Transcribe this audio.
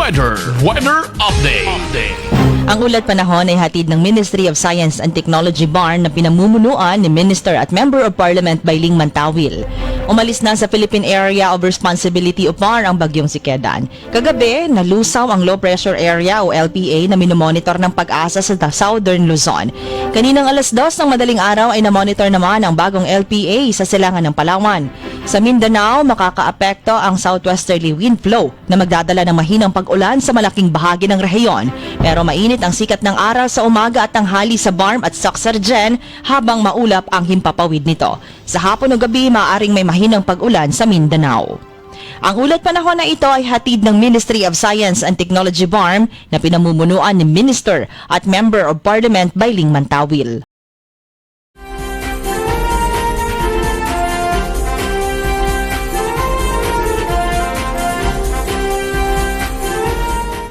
Weather Update. Ang ulat panahon ay hatid ng Ministry of Science and Technology BARN na pinamumunuan ni Minister at Member of Parliament Bailing Mantawil. Umalis na sa Philippine Area of Responsibility of BARN ang bagyong si Kedan. Kagabi, nalusaw ang low pressure area o LPA na minomonitor ng Pag-asa sa Southern Luzon. Kaninang alas 2 ng madaling araw ay namonitor naman ang bagong LPA sa silangan ng Palawan. Sa Mindanao, makakaapekto ang southwesterly wind flow na magdadala ng mahinang pag-ulan sa malaking bahagi ng rehiyon. Pero mainit ang sikat ng araw sa umaga at tanghali sa Barm at Soxargen habang maulap ang himpapawid nito. Sa hapon o gabi, maaaring may mahinang pag-ulan sa Mindanao. Ang ulat panahon na ito ay hatid ng Ministry of Science and Technology BARM na pinamumunuan ni Minister at Member of Parliament Bailing Mantawil.